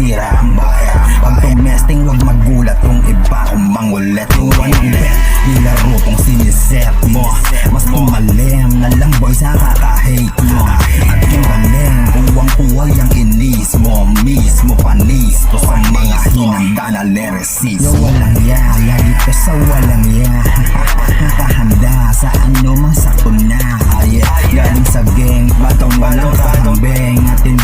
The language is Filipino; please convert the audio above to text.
masisira ang bayan. Pag tumesting wag magulat kung iba kung mangulit. Yung walang bet, nilaro kung siniset mo. Mas tumalim na lang boy sa kaka-hate mo. At yung galing, kuwang-kuwal yung inis mo. Mismo panis to sa mga hinanda na lyricist. Yung walang ya, lagi ko sa walang ya. Nakahanda sa ano mang sakto na. Galing sa gang, batong walang kahambeng. Atin